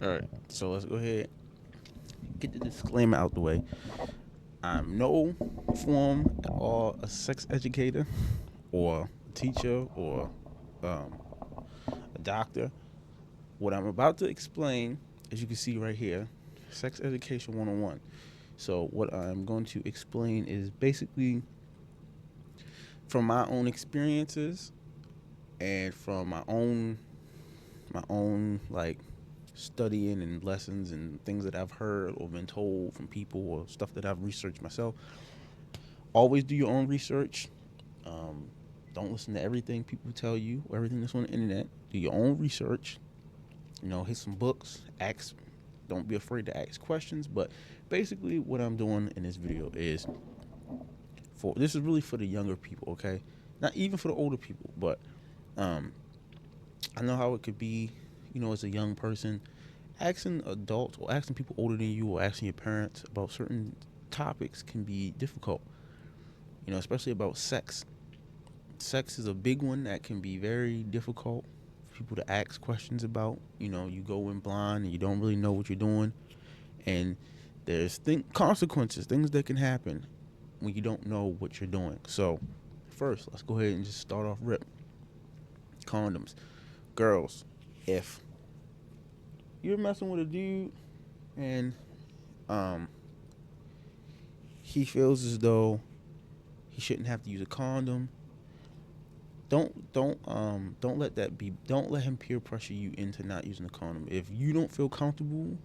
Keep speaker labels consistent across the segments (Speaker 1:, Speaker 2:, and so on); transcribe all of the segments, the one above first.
Speaker 1: All right, so let's go ahead get the disclaimer out the way. I'm no form at all a sex educator or a teacher or um, a doctor. What I'm about to explain, as you can see right here, sex education 101. So what I'm going to explain is basically from my own experiences and from my own like studying and lessons and things that I've heard or been told from people or stuff that I've researched myself. Always do your own research. Um, don't listen to everything people tell you or everything that's on the internet. Do your own research. Hit some books. Ask. Don't be afraid to ask questions. But basically, what I'm doing in this video is this is really for the younger people. Okay, not even for the older people, but um, I know how it could be. As a young person, asking adults or asking people older than you or asking your parents about certain topics can be difficult. Especially about sex. Sex is a big one that can be very difficult for people to ask questions about. You go in blind and you don't really know what you're doing, and there's consequences, things that can happen when you don't know what you're doing. So, first, let's go ahead and just start off rip. Condoms, girls. If you're messing with a dude and um he feels as though he shouldn't have to use a condom, don't let that be don't let him peer pressure you into not using a condom. If you don't feel comfortable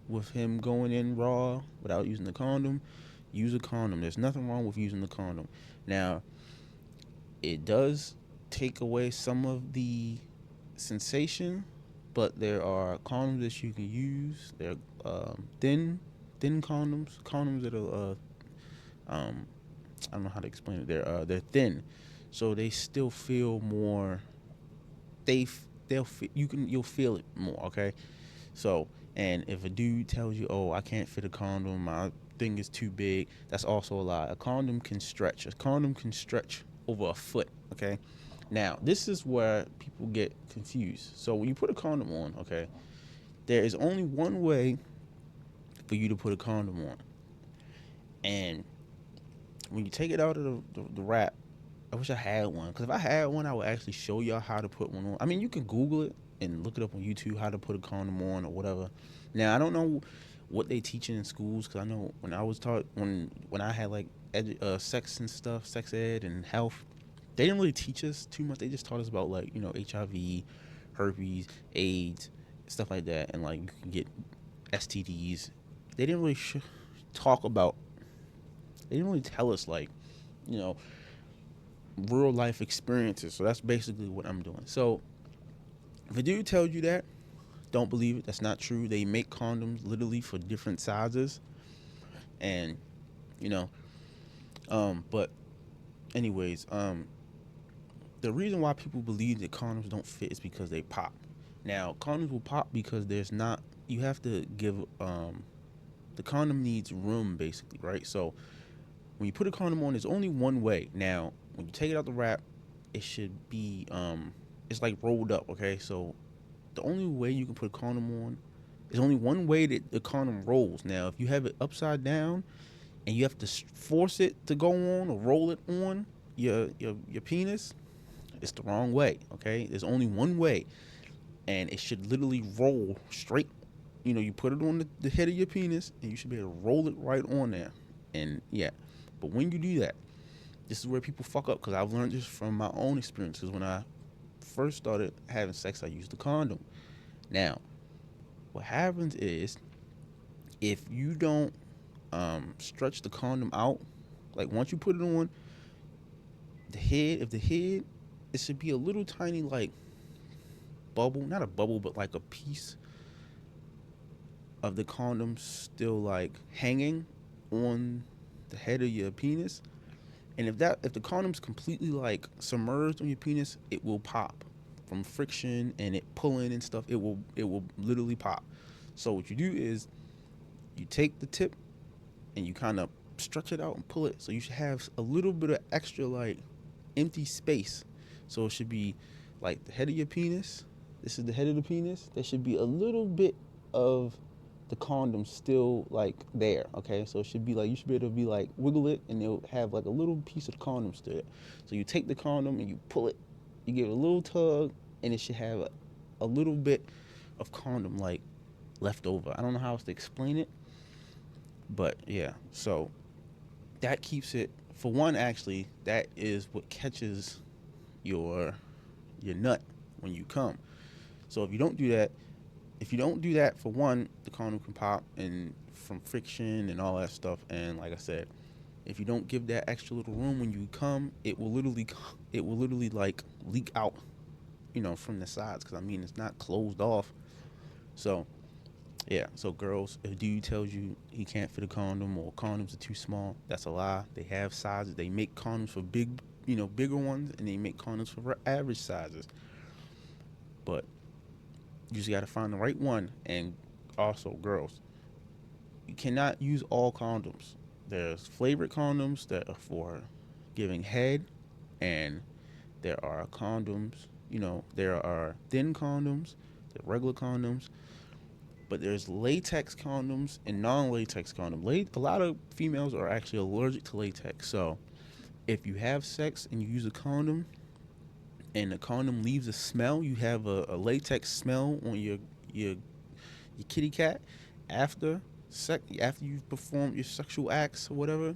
Speaker 1: with him going in raw without using the condom, use a condom. There's nothing wrong with using the condom. Now, it does take away some of the sensation, but there are condoms that you can use. They're thin condoms that are I don't know how to explain it. They're thin, so they still feel more. You'll feel it more. Okay, so and if a dude tells you, "Oh, I can't fit a condom, my thing is too big," that's also a lie. A condom can stretch. A condom can stretch over a foot. Okay, now this is where people get confused. So when you put a condom on, okay, there is only one way for you to put a condom on, and when you take it out of the wrap, I wish I had one, because if I had one, I would actually show y'all how to put one on. I mean, you can Google it and look it up on YouTube how to put a condom on or whatever. Now I don't know what they teaching in schools, because I know when I was taught when I had like sex and stuff, sex ed and health, they didn't really teach us too much. They just taught us about like HIV, herpes, AIDS, stuff like that, and like you can get STDs. They didn't really talk about. They didn't really tell us like you know real life experiences. So that's basically what I'm doing. So if a dude tells you that, don't believe it. That's not true. They make condoms literally for different sizes, and you know. But anyways, the reason why people believe that condoms don't fit is because they pop. Now condoms will pop because there's not. You have to give the condom needs room basically, right? So when you put a condom on, there's only one way. Now when you take it out the wrap, it should be it's like rolled up. Okay, so the only way you can put a condom on, there's only one way that the condom rolls. Now if you have it upside down and you have to force it to go on or roll it on your penis, it's the wrong way. Okay, there's only one way, and it should literally roll straight. You put it on the head of your penis and you should be able to roll it right on there. And yeah, but when you do that, this is where people fuck up, because I've learned this from my own experiences. When I first started having sex, I used a condom. Now what happens is, if you don't stretch the condom out, like once you put it on the head, it should be a little tiny like bubble, not a bubble, but like a piece of the condom still like hanging on the head of your penis. And if the condom's completely like submerged on your penis, it will pop from friction and it pulling and stuff. It will literally pop. So what you do is you take the tip and you kind of stretch it out and pull it. So you should have a little bit of extra like empty space. So it should be like the head of your penis. This is the head of the penis. There should be a little bit. of the condom still like there. Okay, so it should be like you should be able to be like wiggle it, and it'll have like a little piece of the condom still. So you take the condom and you pull it, you give it a little tug, and it should have a little bit of condom like left over. I don't know how else to explain it, but yeah. So that keeps it, for one. Actually, that is what catches your nut when you come. So if you don't do that, for one, the condom can pop and from friction and all that stuff. And like I said, if you don't give that extra little room when you come, it will literally like leak out, from the sides. Because I mean, it's not closed off. So yeah. So girls, if a dude tells you he can't fit a condom or condoms are too small, that's a lie. They have sizes. They make condoms for bigger ones, and they make condoms for average sizes. But you just got to find the right one. And also, girls, you cannot use all condoms. There's flavored condoms that are for giving head, and there are condoms, there are thin condoms, there are regular condoms, but there's latex condoms and non-latex condoms. A lot of females are actually allergic to latex. So if you have sex and you use a condom and the condom leaves a smell, you have a latex smell on your kitty cat after after you've performed your sexual acts or whatever.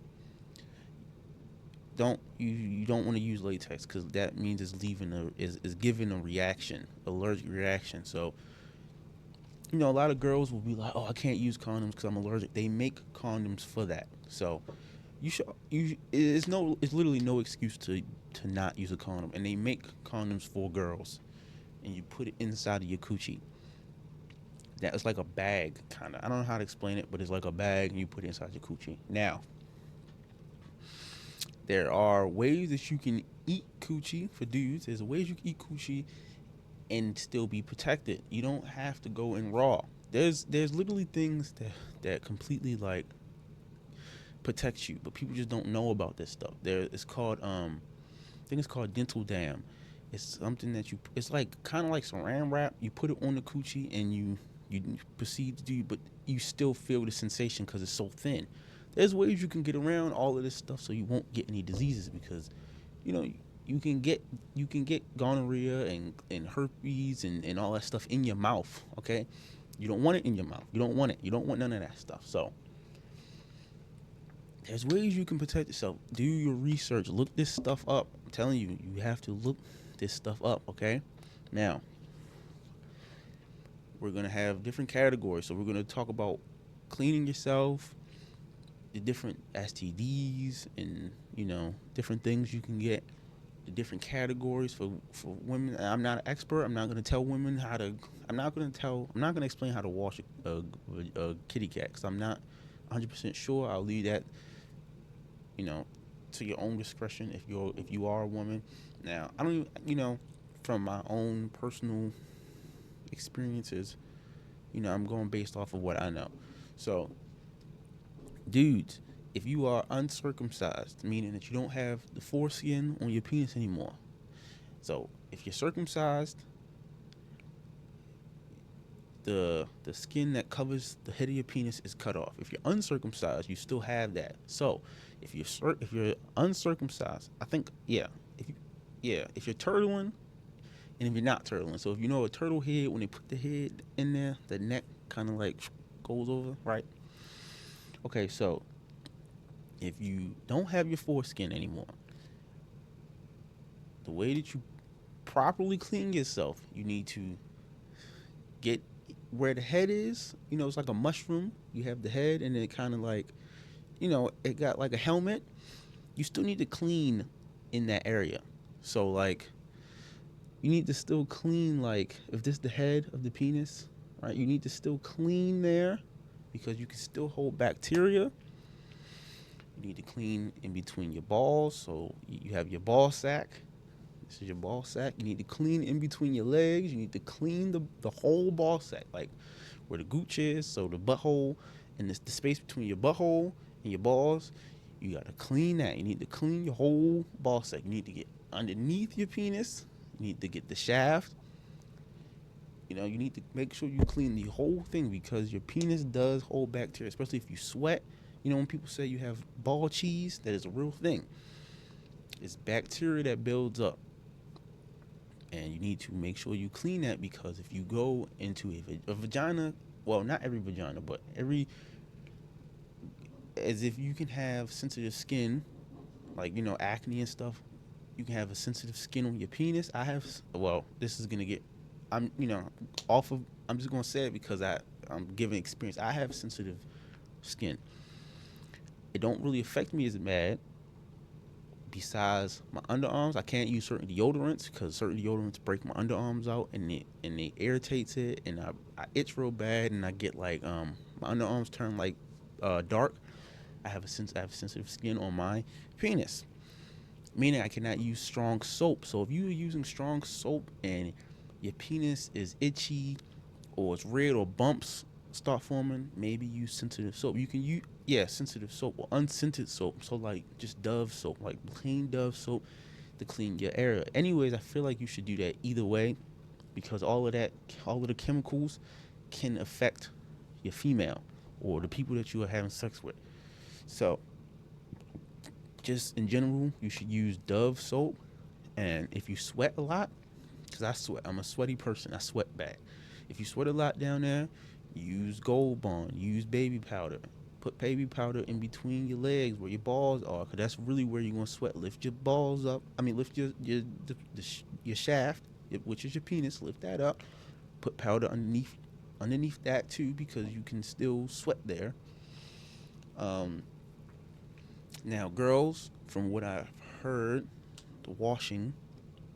Speaker 1: You don't want to use latex, because that means it's is giving a reaction, allergic reaction. So a lot of girls will be like, oh, I can't use condoms because I'm allergic. They make condoms for that. So it's literally no excuse to not use a condom. And they make condoms for girls, and you put it inside of your coochie. That is like a bag, kind of. I don't know how to explain it, but it's like a bag, and you put it inside your coochie. Now, there are ways that you can eat coochie for dudes. There's ways you can eat coochie and still be protected. You don't have to go in raw. There's literally things that completely like protect you, but people just don't know about this stuff. It's called I think it's called dental dam. It's something that it's like kind of like saran wrap. You put it on the coochie and you proceed to do, but you still feel the sensation because it's so thin. There's ways you can get around all of this stuff so you won't get any diseases, because you can get gonorrhea and herpes and all that stuff in your mouth. Okay, you don't want it in your mouth. You don't want it. You don't want none of that stuff. So there's ways you can protect yourself. Do your research. Look this stuff up. I'm telling you, you have to look this stuff up. Okay, now we're gonna have different categories. So we're gonna talk about cleaning yourself, the different STDs, and different things you can get, the different categories for women. I'm not an expert. I'm not going to tell women how to. I'm not going to explain how to wash a kitty cat, because I'm not 100% sure. I'll leave that to your own discretion if you are a woman. Now, I don't even, from my own personal experiences, I'm going based off of what I know. So, dudes, if you are uncircumcised, meaning that you don't have the foreskin on your penis anymore. So if you're circumcised, the skin that covers the head of your penis is cut off. If you're uncircumcised, you still have that. So if you're uncircumcised, I think if you're turtling, and if you're not turtling. So if you know a turtle head, when they put the head in there, the neck kind of like goes over, right? Okay, so if you don't have your foreskin anymore, the way that you properly clean yourself, you need to get where the head is. It's like a mushroom. You have the head, and then it kind of like, it got like a helmet. You still need to clean in that area. So like, you need to still clean, like, if this is the head of the penis, right? You need to still clean there, because you can still hold bacteria. You need to clean in between your balls. So you have your ball sack. This is your ball sack. You need to clean in between your legs. You need to clean the whole ball sack, like where the gooch is, so the butthole, and the space between your butthole and your balls. You got to clean that. You need to clean your whole ball sack. You need to get underneath your penis. You need to get the shaft. You need to make sure you clean the whole thing because your penis does hold bacteria, especially if you sweat. When people say you have ball cheese, that is a real thing. It's bacteria that builds up. And you need to make sure you clean that because if you go into a vagina, well, not every vagina, but as if you can have sensitive skin, like, acne and stuff, you can have a sensitive skin on your penis. This is going to get, I'm, off of, I'm just going to say it because I'm giving experience. I have sensitive skin. It don't really affect me as bad. Besides my underarms, I can't use certain deodorants because certain deodorants break my underarms out and it irritates it, and I itch real bad, and I get like my underarms turn like dark. I have sensitive skin on my penis, meaning I cannot use strong soap. So if you're using strong soap and your penis is itchy or it's red or bumps start forming, maybe use sensitive soap. You can use sensitive soap or unscented soap. So like just Dove soap, like plain Dove soap to clean your area. Anyways, I feel like you should do that either way because all of the chemicals can affect your female or the people that you are having sex with. So just in general, you should use Dove soap. And if you sweat a lot, because I sweat, I'm a sweaty person. I sweat bad. If you sweat a lot down there, use Gold Bond. Use baby powder. Put baby powder in between your legs where your balls are, because that's really where you're gonna sweat. Lift your balls up. Lift your shaft, which is your penis. Lift that up. Put powder underneath that too, because you can still sweat there. Now, girls, from what I've heard, the washing,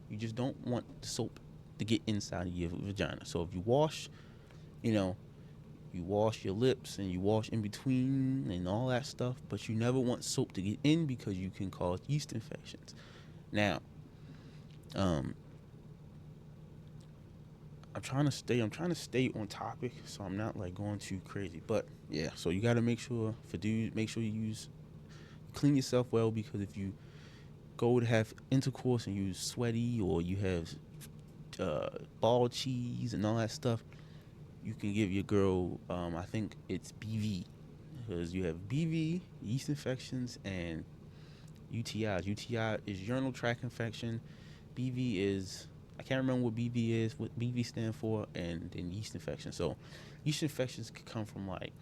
Speaker 1: you just don't want the soap to get inside of your vagina. So if you wash, you wash your lips and you wash in between and all that stuff, but you never want soap to get in because you can cause yeast infections. Now, I'm trying to stay on topic, so I'm not like going too crazy. But yeah, so you got to make sure you clean yourself well, because if you go to have intercourse and you're sweaty or you have ball cheese and all that stuff, you can give your girl, I think it's BV, because you have BV, yeast infections, and UTIs. UTI is urinary tract infection. BV is, I can't remember what BV stands for, and then yeast infection. So yeast infections could come from like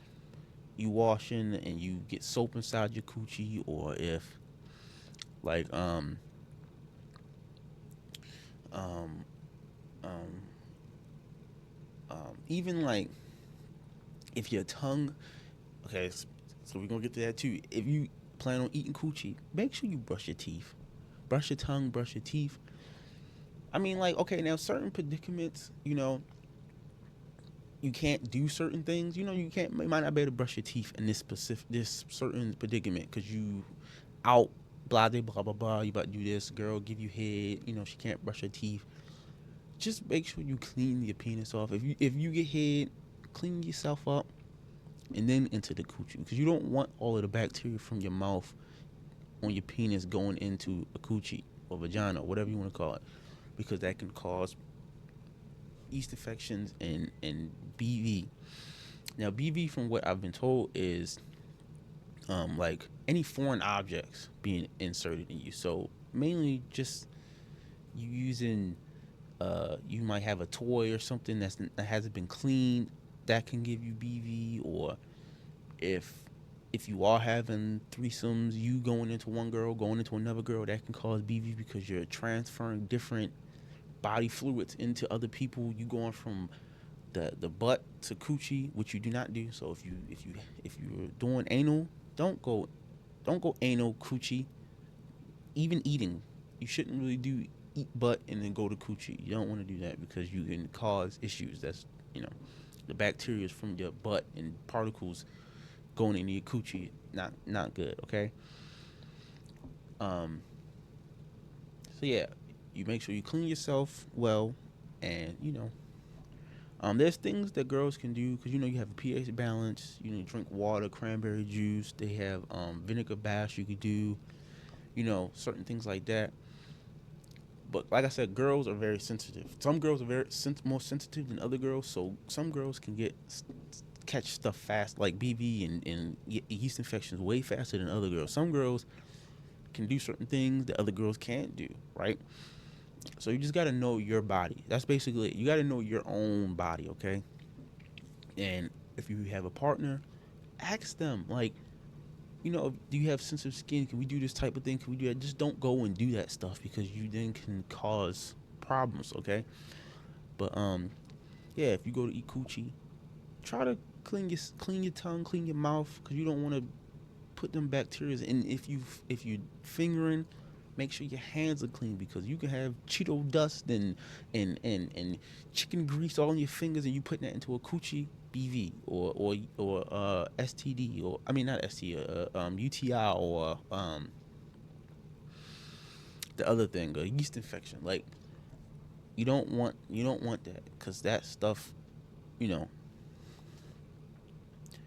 Speaker 1: you washing and you get soap inside your coochie, or if like um even like if your tongue, okay, so we're gonna get to that too. If you plan on eating coochie, make sure you brush your teeth, brush your tongue, brush your teeth. Like, okay, now certain predicaments, you can't do certain things. You might not be able to brush your teeth in this certain predicament because you out, blah blah blah blah blah. You about to do this, girl, give you head. She can't brush her teeth. Just make sure you clean your penis off. If you get head, clean yourself up, and then into the coochie, because you don't want all of the bacteria from your mouth on your penis going into a coochie or vagina, or whatever you want to call it, because that can cause yeast infections and BV. Now, BV, from what I've been told, is like any foreign objects being inserted in you. So mainly just you using, you might have a toy or something that hasn't been cleaned, that can give you BV. Or if you are having threesomes, you going into one girl, going into another girl, that can cause BV because you're transferring different body fluids into other people. You going from the butt to coochie, which you do not do. So if you're doing anal, don't go anal coochie. Even eating, you shouldn't really eat butt and then go to coochie. You don't want to do that because you can cause issues. That's the bacteria is from your butt and particles going into your coochie. Not good. Okay. Um. So yeah, you make sure you clean yourself well, and there's things that girls can do because you have a pH balance. Drink water, cranberry juice. They have vinegar baths you could do. Certain things like that. But like I said, girls are very sensitive. Some girls are more sensitive than other girls. So some girls can catch stuff fast, like BV and yeast infections, way faster than other girls. Some girls can do certain things that other girls can't do, right? So you just got to know your body. That's basically it. You got to know your own body, okay? And if you have a partner, ask them, like, do you have sensitive skin? Can we do this type of thing? Can we do that? Just don't go and do that stuff because you then can cause problems, okay? But yeah, if you go to eat coochie, try to clean your tongue, clean your mouth, because you don't want to put them bacteria. And if you fingering, make sure your hands are clean because you can have Cheeto dust and chicken grease all on your fingers, and you putting that into a coochie, BV or STD, or I mean not STD, UTI, or the other thing, a yeast infection. Like, you don't want that, because that stuff, you know,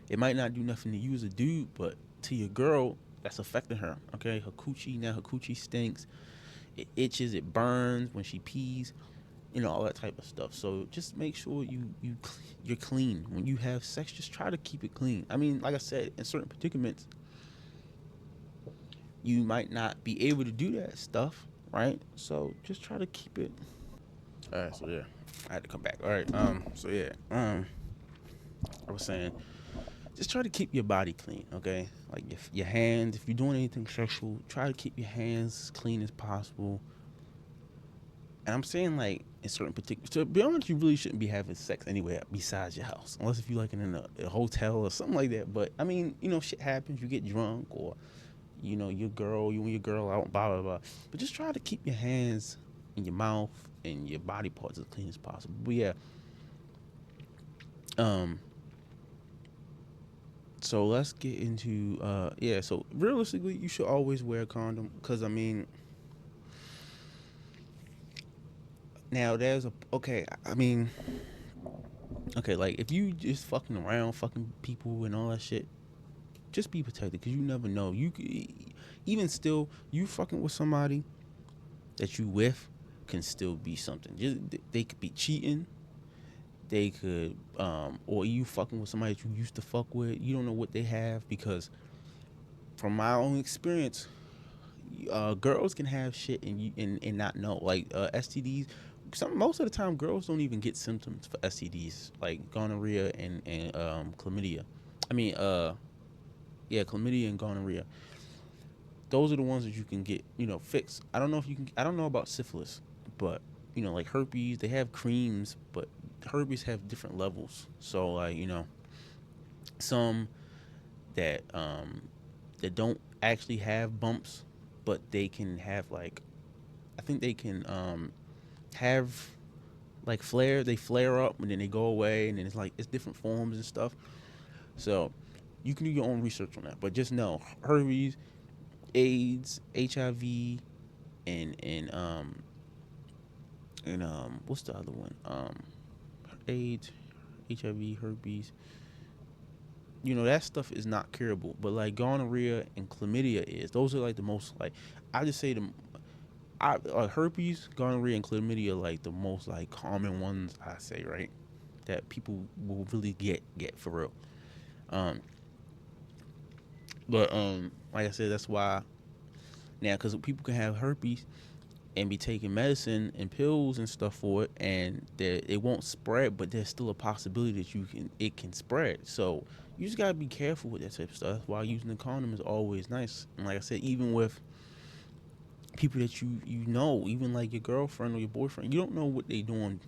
Speaker 1: it might not do nothing to you as a dude, but to your girl, that's affecting her. Okay, her coochie stinks, it itches, it burns when she pees, all that type of stuff. So just make sure you're clean when you have sex. Just try to keep it clean. I mean, like I said, in certain predicaments, you might not be able to do that stuff, right? So just try to keep it. All right, so yeah, I had to come back. All right, so yeah, I was saying, just try to keep your body clean, okay? Like your hands, if you're doing anything sexual, try to keep your hands as clean as possible. And I'm saying, like, in certain particular, to be honest, you really shouldn't be having sex anywhere besides your house, unless if you like in a hotel or something like that. But I mean, shit happens. You get drunk, or you and your girl out, blah blah blah. But just try to keep your hands and your mouth and your body parts as clean as possible. But yeah, um, so let's get into yeah. So realistically, you should always wear a condom, because I mean, now there's a okay. I mean, okay, like if you just fucking around, fucking people and all that shit, just be protected, because you never know. Even still, you fucking with somebody that you with can still be something. They could be cheating. They could, or you fucking with somebody that you used to fuck with. You don't know what they have, because from my own experience, girls can have shit and not know, like STDs. Most of the time, girls don't even get symptoms for STDs, like gonorrhea and chlamydia. I mean, yeah, chlamydia and gonorrhea. Those are the ones that you can get, fixed. I don't know if you can. I don't know about syphilis, but like herpes, they have creams, but herpes have different levels. So like, some that don't actually have bumps, but they can have, like, I think they can have like they flare up and then they go away, and then it's different forms and stuff. So you can do your own research on that, but just know herpes, AIDS, HIV, and what's the other one? AIDS, HIV, herpes. That stuff is not curable, but like gonorrhea and chlamydia is. Those are like the most, like, I just say herpes, gonorrhea, and chlamydia are like the most like common ones, I say, right? That people will really get for real. Um, but like I said, that's why now, because people can have herpes and be taking medicine and pills and stuff for it, and it won't spread, but there's still a possibility that it can spread. So you just gotta be careful with that type of stuff. That's why using a condom is always nice. And like I said, even with people that even like your girlfriend or your boyfriend, you don't know what they doing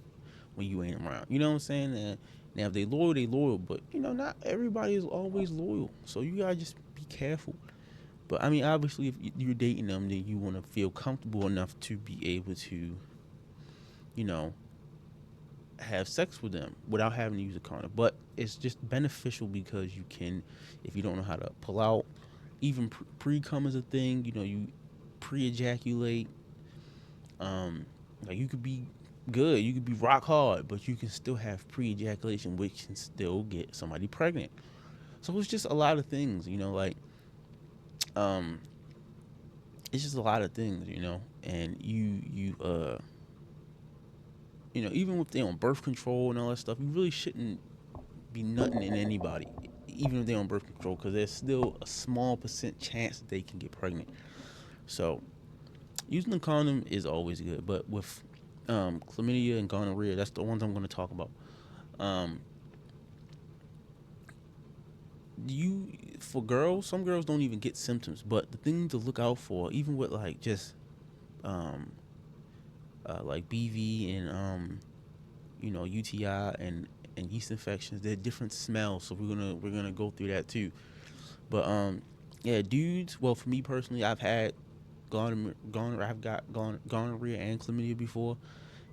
Speaker 1: when you ain't around. You know what I'm saying? And now if they loyal, but not everybody is always loyal. So you gotta just be careful. But I mean, obviously, if you're dating them, then you want to feel comfortable enough to be able to, you know, have sex with them without having to use a condom. But it's just beneficial because you can, if you don't know how to pull out, even pre-cum is a thing. You pre-ejaculate. Like, you could be good, you could be rock hard, but you can still have pre-ejaculation, which can still get somebody pregnant. So it's just a lot of things, like, it's just a lot of things, and even if they're on birth control and all that stuff, you really shouldn't be nutting in anybody, even if they're on birth control, because there's still a small percent chance that they can get pregnant. So using the condom is always good, but with chlamydia and gonorrhea, that's the ones I'm going to talk about. Um, you For girls, some girls don't even get symptoms, but the thing to look out for, even with like just um, like BV and UTI and yeast infections, they're different smells. So we're gonna go through that too. But yeah, dudes. Well, for me personally, I've had gonorrhea and chlamydia before,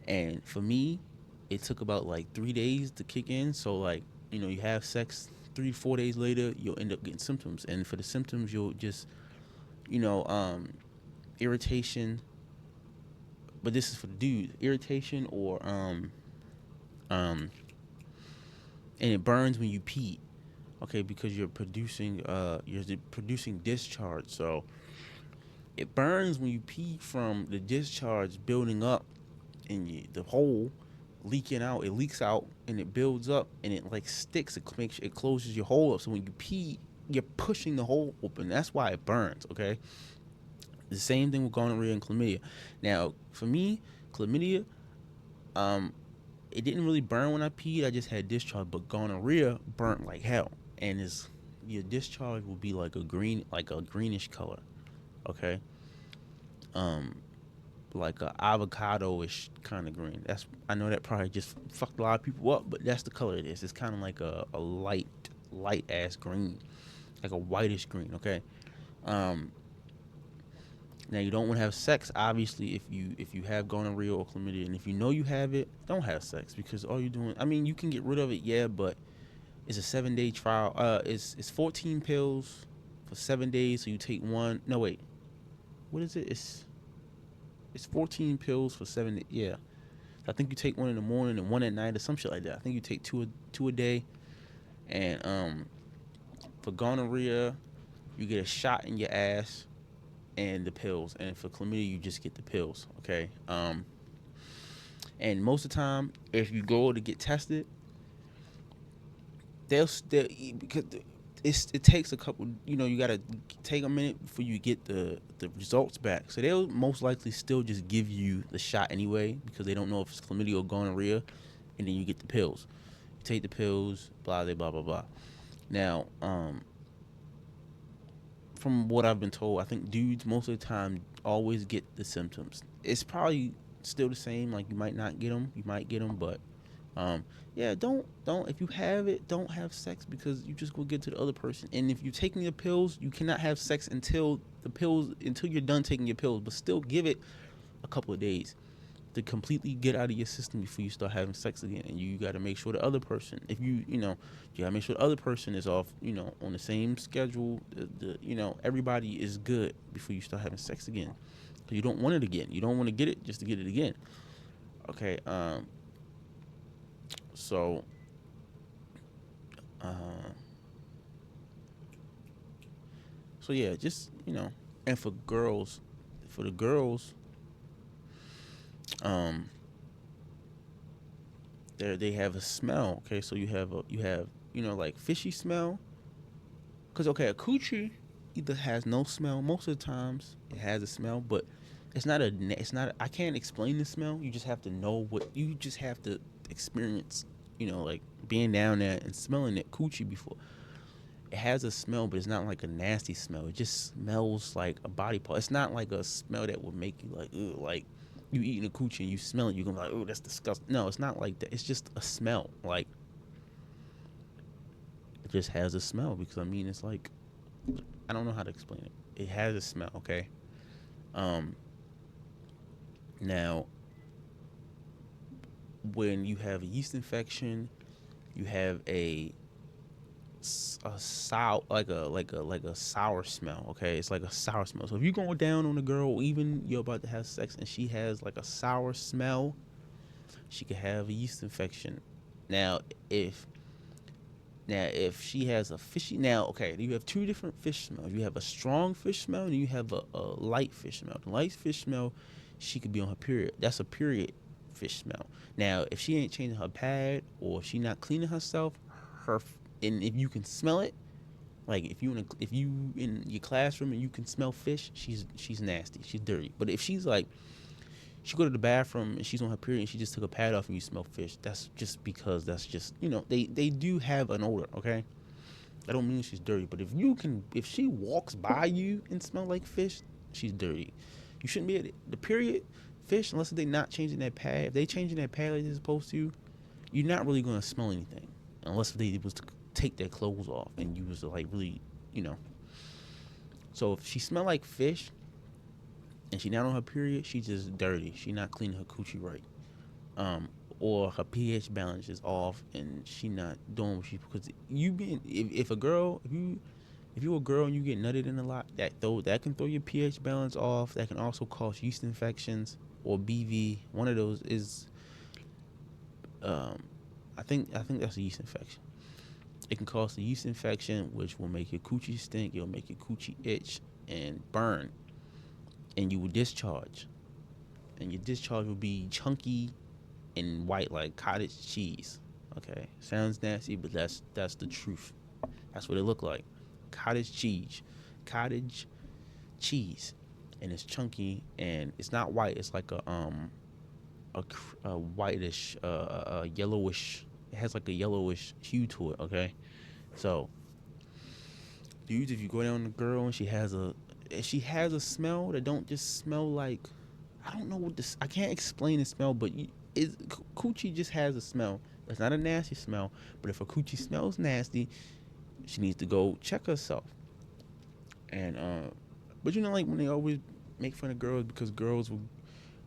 Speaker 1: and for me, it took about like 3 days to kick in. So like you have sex 3 4 days later, you'll end up getting symptoms, and for the symptoms, you'll just you know irritation. But this is for the dudes, irritation or um and it burns when you pee. Okay, because you're producing discharge. So it burns when you pee from the discharge building up in the hole leaking out. It leaks out and it builds up and it like sticks. It closes your hole up. So when you pee, you're pushing the hole open. That's why it burns. Okay, the same thing with gonorrhea and chlamydia. Now for me, chlamydia, um, it didn't really burn when I peed. I just had discharge, but gonorrhea burnt like hell, and your discharge will be like a greenish color. Okay, um, like a avocado-ish kind of green. I know that probably just fucked a lot of people up, but that's the color it is. It's kind of like a light ass green, like a whitish green. Okay. Um, Now you don't want to have sex, obviously, if you have gonorrhea or chlamydia, and if you know you have it, don't have sex because all you're doing. I mean, you can get rid of it, yeah, but it's a 7 day trial. It's 14 pills for 7 days. So you take one. No wait, what is it? It's 14 pills for 7. Yeah, I think you take one in the morning and one at night or some shit like that. I think you take two a day, and for gonorrhea, you get a shot in your ass and the pills, and for chlamydia you just get the pills. Okay. And most of the time if you go to get tested, they'll still, because it takes a couple, you gotta take a minute before you get the results back, so they'll most likely still just give you the shot anyway because they don't know if it's chlamydia or gonorrhea, and then you get the pills. You take the pills, blah blah blah blah blah. Now from what I've been told, I think dudes most of the time always get the symptoms. It's probably still the same. Like you might not get them, you might get them, but yeah, don't if you have it, don't have sex because you just go get to the other person. And if you're taking the pills, you cannot have sex until you're done taking your pills. But still, give it a couple of days to completely get out of your system before you start having sex again. And you got to make sure the other person, if you got to make sure the other person is off, on the same schedule. Everybody is good before you start having sex again. You don't want it again. You don't want to get it just to get it again. Okay. So, uh, so yeah, just and for the girls, um, they have a smell. Okay, so you have like fishy smell. Cause okay, a coochie either has no smell. Most of the times it has a smell, but I can't explain the smell. You just have to know what you just have to experience. Like being down there and smelling that coochie before. It has a smell, but it's not like a nasty smell. It just smells like a body part. It's not like a smell that would make you like, ugh, like you eating a coochie and you smell it, you're gonna be like, oh, that's disgusting. No, it's not like that. It's just a smell. Like it just has a smell because it's like, I don't know how to explain it. It has a smell, okay? Um, Now when you have a yeast infection, you have a sour, like a sour smell. Okay, it's like a sour smell. So if you're going down on a girl, even you're about to have sex and she has like a sour smell, she could have a yeast infection. Now if if she has a fishy, now okay, you have two different fish smells. You have a strong fish smell and you have a light fish smell. The light fish smell she could be on her period. That's a period fish smell. Now, if she ain't changing her pad or if she not cleaning herself, her and if you can smell it, like if you in your classroom and you can smell fish, she's nasty. She's dirty. But if she's like she go to the bathroom and she's on her period and she just took a pad off and you smell fish, that's just because that's just they do have an odor. Okay, I don't mean she's dirty, but if she walks by you and smell like fish, she's dirty. You shouldn't be at the period fish unless they not changing that pad. If they changing that pad like they're supposed to, you're not really gonna smell anything unless they was to take their clothes off and you was to like really, you know. So if she smell like fish and she not on her period, she just dirty. She not cleaning her coochie right. Um, or her pH balance is off and she not doing what she because you being if a girl if you a girl and you get nutted in a lot that can throw your pH balance off. That can also cause yeast infections or BV. One of those is um, I think that's a yeast infection. It can cause a yeast infection, which will make your coochie stink. It'll make your coochie itch and burn, and you will discharge, and your discharge will be chunky and white like cottage cheese. Okay, sounds nasty, but that's the truth. That's what it look like. Cottage cheese, and it's chunky and it's not white. It's like a whitish, a yellowish. It has like a yellowish hue to it. Okay, so dudes, if you go down the girl and she has a smell that don't just smell like I don't know what this. I can't explain the smell, but coochie just has a smell. It's not a nasty smell, but if a coochie smells nasty, she needs to go check herself. And but like when they always make fun of girls because girls will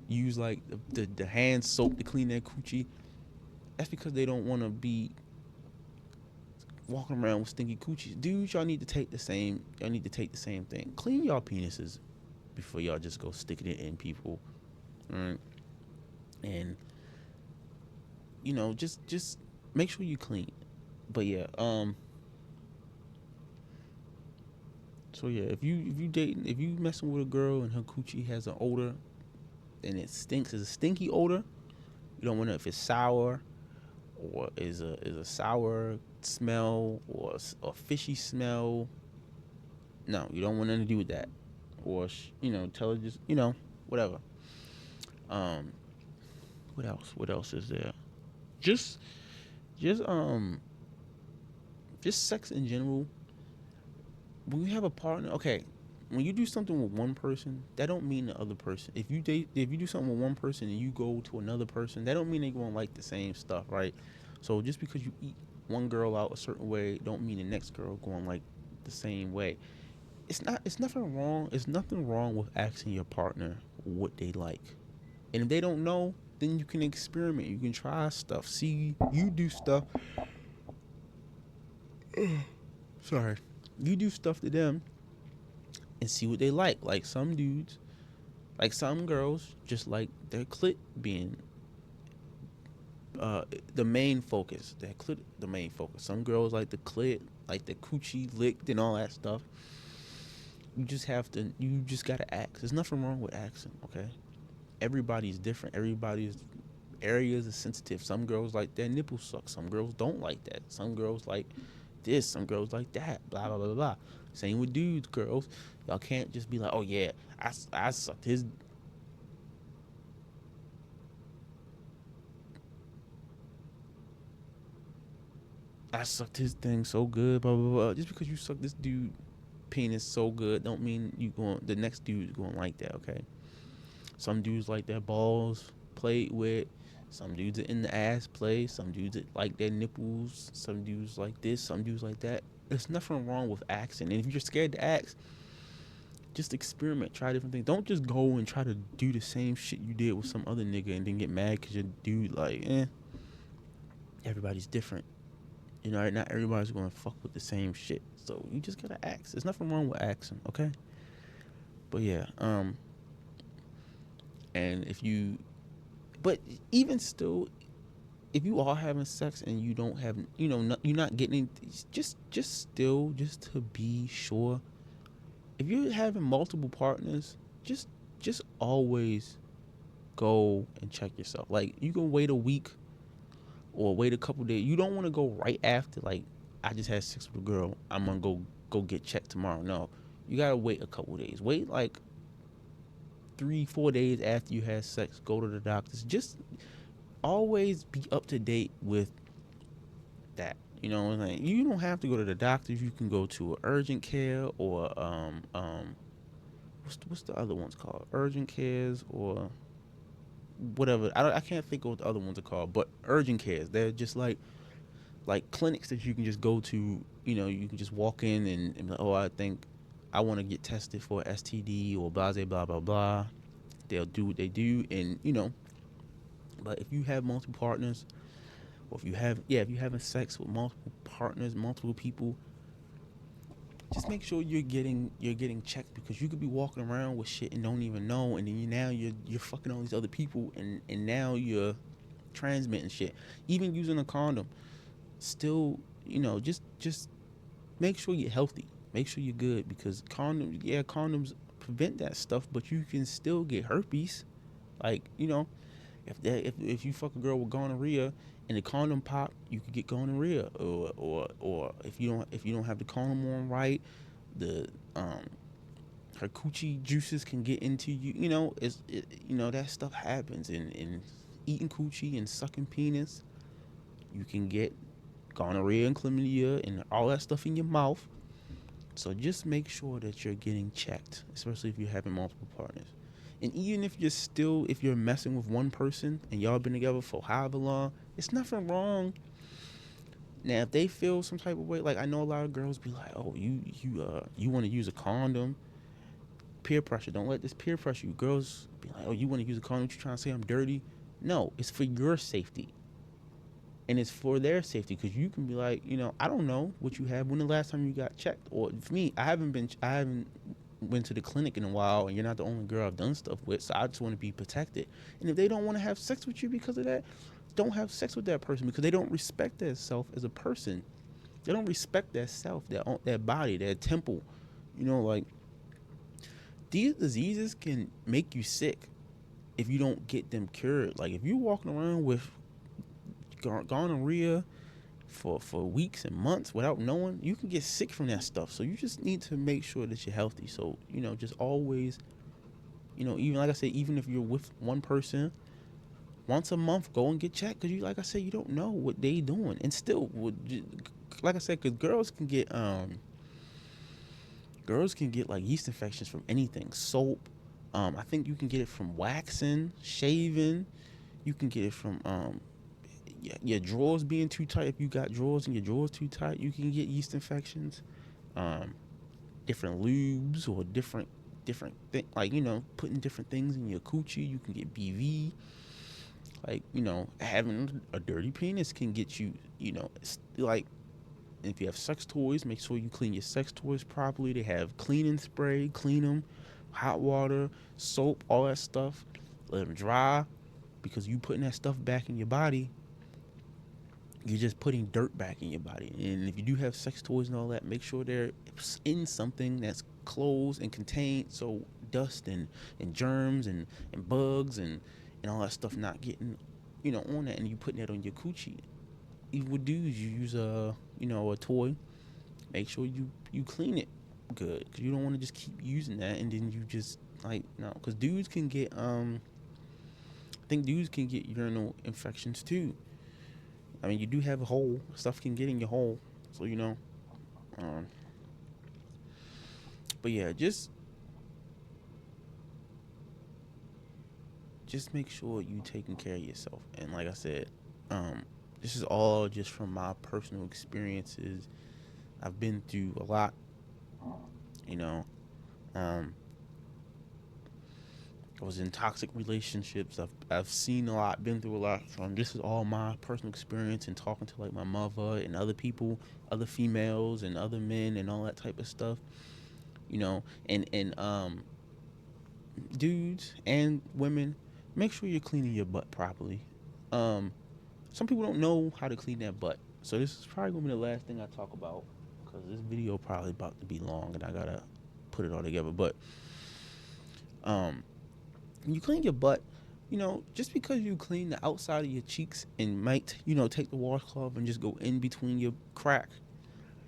Speaker 1: use like the hand soap to clean their coochie. That's because they don't want to be walking around with stinky coochies. Dudes, y'all need to take the same. Y'all need to take the same thing. Clean y'all penises before y'all just go sticking it in people. All right? And just make sure you clean. But yeah, so yeah, if you messing with a girl and her coochie has an odor and it stinks, it's a stinky odor. You don't want to if it's sour or is a sour smell or a fishy smell. No, you don't want nothing to do with that. Or tell her just whatever. Um, what else? What else is there? Just just just sex in general. When you have a partner, okay, when you do something with one person, that don't mean the other person. If you do something with one person and you go to another person, that don't mean they gonna like the same stuff, right? So just because you eat one girl out a certain way, don't mean the next girl going like the same way. It's nothing wrong. It's nothing wrong with asking your partner what they like, and if they don't know, then you can experiment. You can try stuff. See, you do stuff. Sorry, you do stuff to them and see what they like. Like some dudes, like some girls, just like their clit being the main focus. Their clit, the main focus. Some girls like the clit, like the coochie licked and all that stuff. You just have to. You just gotta ask. There's nothing wrong with asking. Okay, everybody's different. Everybody's areas are sensitive. Some girls like their nipples suck. Some girls don't like that. Some girls like this. Some girls like that. Blah blah blah blah. Same with dudes, girls. Y'all can't just be like, oh yeah, I sucked his. I sucked his thing so good, blah blah blah. Just because you suck this dude penis so good, don't mean the next dude's going like that. Okay. Some dudes like their balls played with. Some dudes are in the ass play. Some dudes like their nipples. Some dudes like this. Some dudes like that. There's nothing wrong with asking. And if you're scared to ask, just experiment. Try different things. Don't just go and try to do the same shit you did with some other nigga and then get mad because your dude like, everybody's different. Not everybody's going to fuck with the same shit. So you just got to ask. There's nothing wrong with asking, okay? But yeah, and but even still, if you are having sex and you don't have, you're not getting just to be sure, if you're having multiple partners, just always go and check yourself. Like, you can wait a week or wait a couple days. You don't want to go right after, like, I just had sex with a girl, I'm gonna go get checked tomorrow. No, you gotta wait a couple days. Wait like 3-4 days after you had sex. Go to the doctors. Just always be up to date with that. You know what I'm saying? You don't have to go to the doctors. You can go to urgent care or what's the other ones called? Urgent cares or whatever. I can't think of what the other ones are called, but urgent cares. They're just like clinics that you can just go to. You know, you can just walk in and be like, oh, I think I want to get tested for STD or blah blah blah blah. They'll do what they do, and you know. But if you have multiple partners, or if you're having sex with multiple partners, multiple people, just make sure you're getting checked, because you could be walking around with shit and don't even know, and then you're fucking all these other people, and now you're transmitting shit. Even using a condom, still, just make sure you're healthy. Make sure you're good, because condoms prevent that stuff, but you can still get herpes. Like, if you fuck a girl with gonorrhea and the condom pop, you could get gonorrhea, or if you don't have the condom on right, the her coochie juices can get into you. That stuff happens, and eating coochie and sucking penis, you can get gonorrhea and chlamydia and all that stuff in your mouth. So just make sure that you're getting checked, especially if you're having multiple partners. And even if you're messing with one person and y'all been together for however long, it's nothing wrong. Now, if they feel some type of way, like, I know a lot of girls be like, oh, you want to use a condom. Peer pressure. Don't let this peer pressure you. Girls be like, oh, you want to use a condom? You trying to say I'm dirty? No, it's for your safety. And it's for their safety, because you can be like, I don't know what you have. When the last time you got checked? Or for me, I haven't went to the clinic in a while, and you're not the only girl I've done stuff with, so I just want to be protected. And if they don't want to have sex with you because of that, don't have sex with that person, because they don't respect their self as a person. They don't respect their self, their body, their temple. Like, these diseases can make you sick if you don't get them cured. Like, if you're walking around with gonorrhea for weeks and months without knowing, you can get sick from that stuff. So you just need to make sure that you're healthy. So, just always, even like I said, even if you're with one person, once a month, go and get checked, because like I said, you don't know what they doing. And still, like I said, because girls can get like yeast infections from anything. Soap, I think you can get it from waxing, shaving. You can get it from your drawers being too tight. If you got drawers and your drawers too tight, you can get yeast infections. Different lubes or different thing, like, putting different things in your coochie, you can get BV. Like, having a dirty penis can get you, like, if you have sex toys, make sure you clean your sex toys properly. They have cleaning spray, clean them, hot water, soap, all that stuff. Let them dry, because you putting that stuff back in your body, you're just putting dirt back in your body. And if you do have sex toys and all that, make sure they're in something that's closed and contained, so dust and germs and bugs and all that stuff not getting, on that, and you putting that on your coochie. Even with dudes, you use a toy, make sure you clean it good, because you don't want to just keep using that and then you just, like, no, because dudes can get I think dudes can get urinal infections too. I mean, you do have a hole. Stuff can get in your hole. So, but yeah, just make sure you taking care of yourself. And like I said, this is all just from my personal experiences. I've been through a lot, I was in toxic relationships. I've seen a lot, been through a lot. So this is all my personal experience, and talking to like my mother and other people, other females and other men and all that type of stuff. And dudes and women, make sure you're cleaning your butt properly. Some people don't know how to clean their butt, so this is probably gonna be the last thing I talk about, because this video probably about to be long and I gotta put it all together. But when you clean your butt, Just because you clean the outside of your cheeks and might, take the washcloth and just go in between your crack,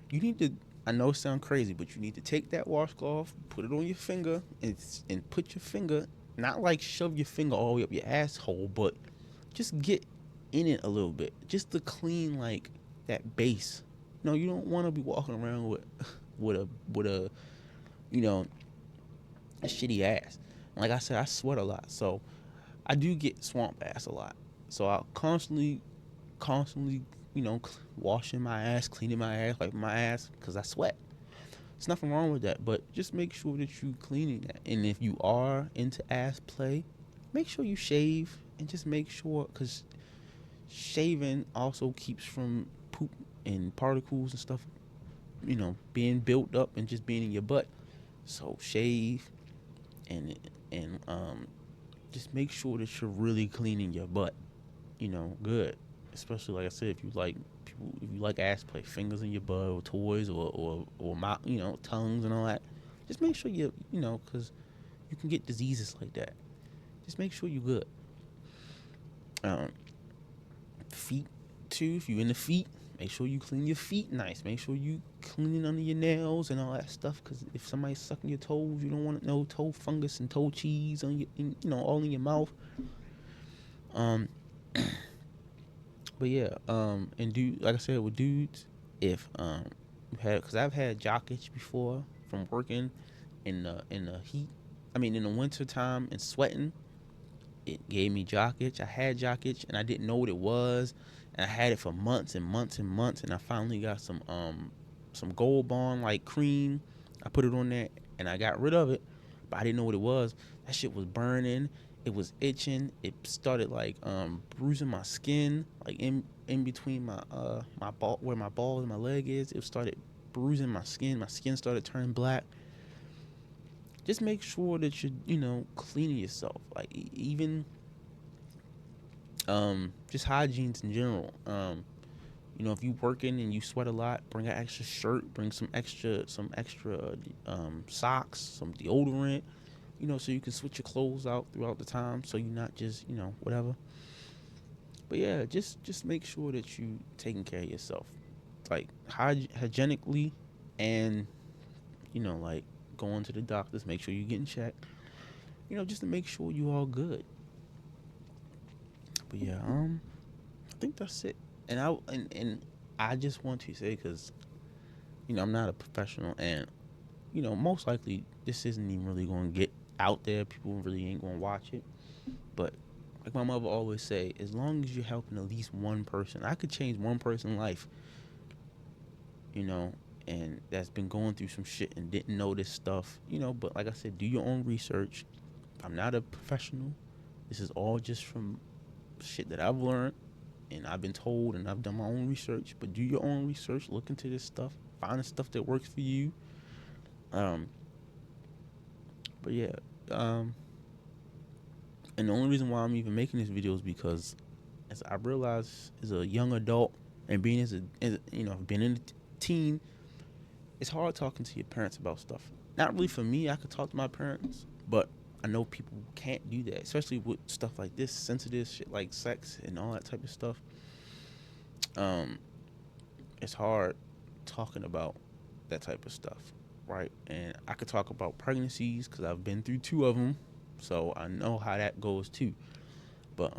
Speaker 1: you need to. I know it sounds crazy, but you need to take that washcloth, put it on your finger, and put your finger, not like shove your finger all the way up your asshole, but just get in it a little bit, just to clean like that base. You don't want to be walking around with with a you know a shitty ass. Like I said, I sweat a lot, so I do get swamp ass a lot. So I'll constantly, washing my ass, cleaning my ass, like my ass, because I sweat. There's nothing wrong with that, but just make sure that you cleaning that. And if you are into ass play, make sure you shave and just make sure, because shaving also keeps from poop and particles and stuff, being built up and just being in your butt. So shave and just make sure that you're really cleaning your butt, good. Especially like I said, if you like ass play, fingers in your butt or toys or mouth, tongues and all that. Just make sure because you can get diseases like that. Just make sure you're good. Um, Feet too. If you in the feet, make sure you clean your feet nice. Make sure you cleaning under your nails and all that stuff. Because if somebody's sucking your toes, you don't want no toe fungus and toe cheese on all in your mouth. Um, but yeah, and like I said with dudes, if because I've had jock itch before from working in the heat. I mean, in the winter time and sweating, it gave me jock itch. I had jock itch and I didn't know what it was, and I had it for months and months and months. And I finally got some Gold Bond like cream. I put it on there and I got rid of it, but I didn't know what it was. That shit was burning. It was itching. It started like bruising my skin, like in between my ball where my ball and my leg is. It started bruising my skin. My skin started turning black. Just make sure that you're cleaning yourself, like even just hygienes in general. If you working and you sweat a lot, bring an extra shirt, bring some extra socks, some deodorant, so you can switch your clothes out throughout the time, so you're not just whatever. But yeah, just make sure that you taking care of yourself, like hygienically, and like going to the doctors, make sure you're getting checked, just to make sure you all good. But yeah, I think that's it. And I just want to say, because I'm not a professional, and most likely this isn't even really going to get out there. People really ain't going to watch it. But like my mother always say, as long as you're helping at least one person, I could change one person's life, you know, and that's been going through some shit and didn't know this stuff, But like I said, do your own research. I'm not a professional. This is all just from shit that I've learned and I've been told, and I've done my own research. But do your own research, look into this stuff, find the stuff that works for you. Um, but yeah, and the only reason why I'm even making this video is because, as I realize, as a young adult and being being in a teen, it's hard talking to your parents about stuff. Not really for me. I could talk to my parents, but I know people can't do that, especially with stuff like this, sensitive shit like sex and all that type of stuff. Um, it's hard talking about that type of stuff, right? And I could talk about pregnancies because I've been through two of them, so I know how that goes too. But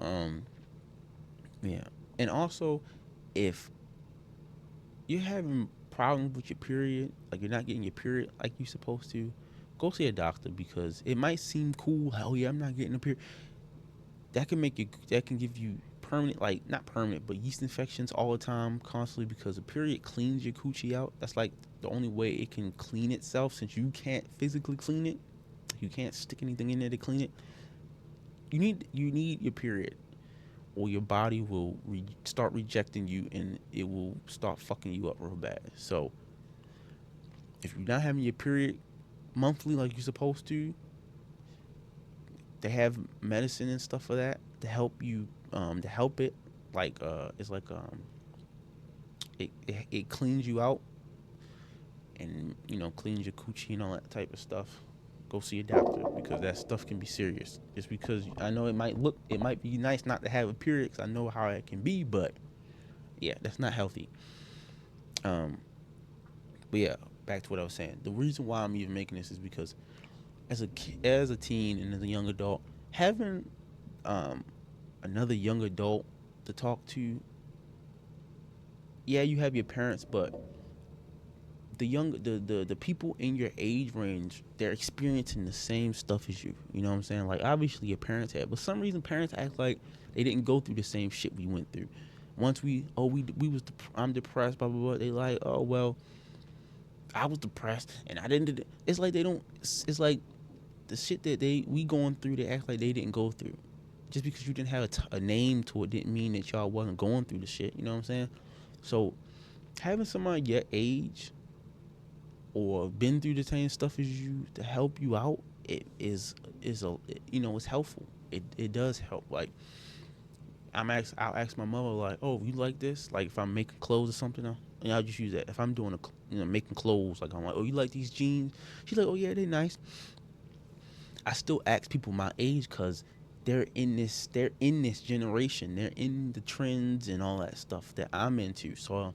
Speaker 1: yeah, and also if you're having problems with your period, like you're not getting your period like you're supposed to, go see a doctor, because it might seem cool. Hell yeah, I'm not getting a period. That can give you permanent, like not permanent, but yeast infections all the time, constantly, because a period cleans your coochie out. That's like the only way it can clean itself, since you can't physically clean it. You can't stick anything in there to clean it. You need your period, or your body will start rejecting you, and it will start fucking you up real bad. So if you're not having your period monthly like you're supposed to, they have medicine and stuff for that to help you, to help it. Like it's like it cleans you out, and cleans your coochie and all that type of stuff. Go see a doctor because that stuff can be serious. Just because I know it might be nice not to have a period. 'Cause I know how it can be, but yeah, that's not healthy. Um, but yeah, back to what I was saying. The reason why I'm even making this is because as a teen and as a young adult, having um another young adult to talk to, yeah, you have your parents, but the people in your age range, they're experiencing the same stuff as you. You know what I'm saying? Like obviously your parents have, but some reason parents act like they didn't go through the same shit we went through. Once I'm depressed, blah blah blah. They like, oh well, I was depressed and I didn't. It's like they don't. It's like the shit that we going through. They act like they didn't go through. Just because you didn't have a name to it didn't mean that y'all wasn't going through the shit. You know what I'm saying? So having somebody your age or been through the same stuff as you to help you out, it is a it's helpful. It does help. Like I'll ask my mother like, oh, you like this? Like if I'm making clothes or something, and I'll just use that. If I'm doing making clothes, like I'm like, oh, you like these jeans? She's like, oh yeah, they're nice. I still ask people my age because they're in this generation. They're in the trends and all that stuff that I'm into. So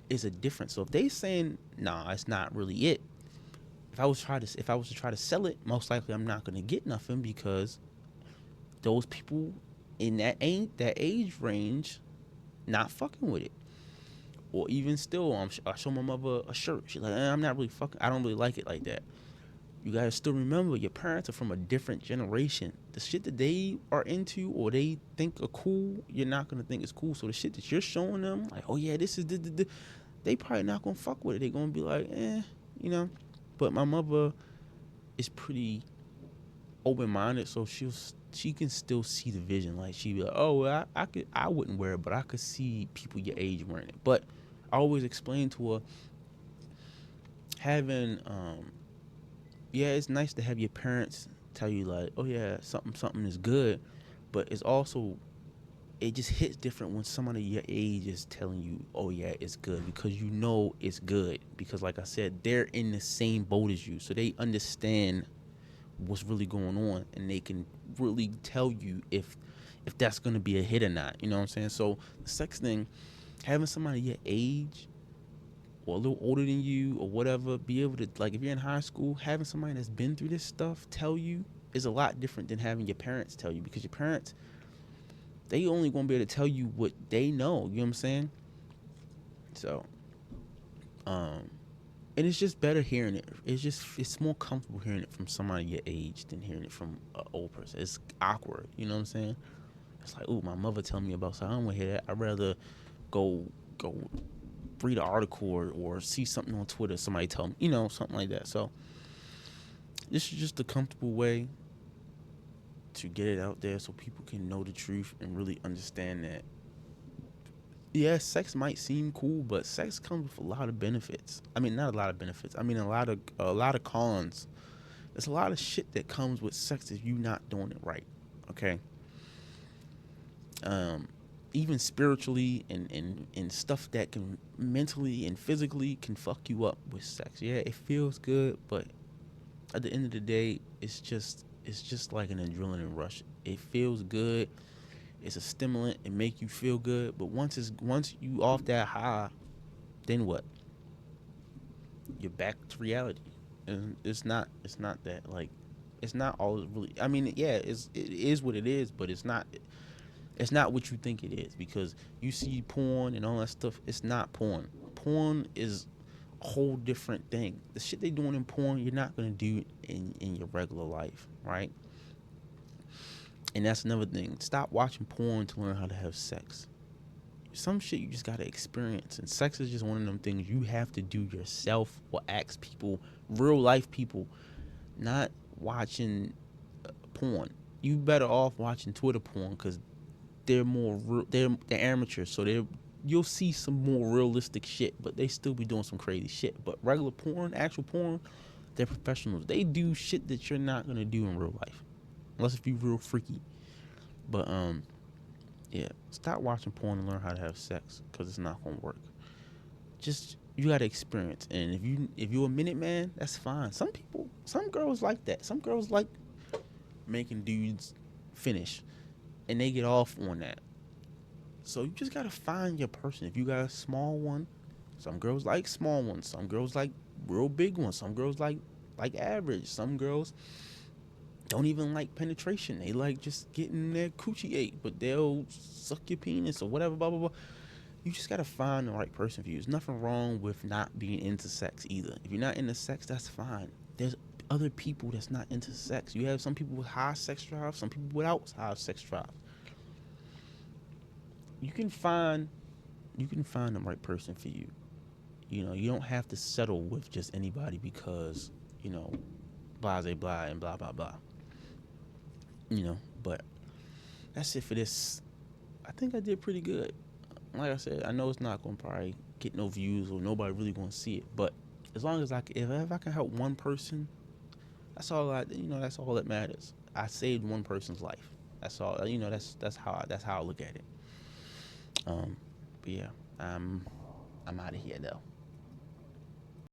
Speaker 1: it's a difference. So if they saying nah, it's not really it. If I was to try to sell it, most likely I'm not gonna get nothing because those people in that age range not fucking with it. Or even still, I show my mother a shirt. She's like, I'm not really fucking. I don't really like it like that. You gotta still remember your parents are from a different generation. The shit that they are into or they think are cool, you're not gonna think is cool. So the shit that you're showing them, like, oh yeah, this is they probably not gonna fuck with it. They gonna be like, you know. But my mother is pretty open minded, so she can still see the vision. Like she be like, oh, well, I wouldn't wear it, but I could see people your age wearing it. But I always explain to her having yeah, it's nice to have your parents tell you like, oh yeah, something is good, but it's also it just hits different when somebody your age is telling you, oh yeah, it's good because you know it's good because like I said, they're in the same boat as you, so they understand what's really going on and they can really tell you if that's gonna be a hit or not. You know what I'm saying? So the sex thing, having somebody your age or a little older than you or whatever, be able to, like, if you're in high school, having somebody that's been through this stuff tell you is a lot different than having your parents tell you because your parents, they only gonna be able to tell you what they know. You know what I'm saying? So, and it's just better hearing it. It's more comfortable hearing it from somebody your age than hearing it from an old person. It's awkward. You know what I'm saying? It's like, ooh, my mother tell me about something. I don't want to hear that. I'd rather go read an article or see something on Twitter. Somebody tell me, something like that. So this is just a comfortable way to get it out there so people can know the truth and really understand that. Yeah, sex might seem cool, but sex comes with a lot of benefits. I mean, not a lot of benefits. I mean, a lot of cons. There's a lot of shit that comes with sex if you not doing it right. Okay. Um, Even spiritually and stuff that can mentally and physically can fuck you up with sex. Yeah, it feels good, but at the end of the day, it's just like an adrenaline rush. It feels good. It's a stimulant. It make you feel good. But once you off that high, then what? You're back to reality, and it's not that like it's not all really. I mean, yeah, it is what it is, but it's not what you think it is because you see porn and all that stuff. It's not porn. Porn is a whole different thing. The shit they doing in porn, you're not gonna do in your regular life, right? And that's another thing. Stop watching porn to learn how to have sex. Some shit you just gotta experience, and sex is just one of them things you have to do yourself or ask people, real life people, not watching porn. You better off watching Twitter porn because they're more they're amateurs, so you'll see some more realistic shit, but they still be doing some crazy shit. But regular porn, actual porn, they're professionals. They do shit that you're not gonna do in real life, unless if you real freaky. But yeah, stop watching porn and learn how to have sex because it's not gonna work. Just you gotta experience, and if you're a minute man, that's fine. Some girls like that. Some girls like making dudes finish, and they get off on that. So you just gotta find your person. If you got a small one, some girls like small ones. Some girls like real big ones. Some girls like average. Some girls don't even like penetration. They like just getting their coochie ate, but they'll suck your penis or whatever. Blah blah blah. You just gotta find the right person for you. There's nothing wrong with not being into sex either. If you're not into sex, that's fine. There's other people that's not into sex. You have some people with high sex drive, some people without high sex drive. You can find the right person for you. You know, you don't have to settle with just anybody because, you know, blah blah blah and blah blah blah. You know, but that's it for this. I think I did pretty good. Like I said, I know it's not gonna probably get no views or nobody really gonna see it, but as long as if I can help one person, that's all that's all that matters. I saved one person's life. That's all. That's how I look at it. But yeah, I'm out of here though.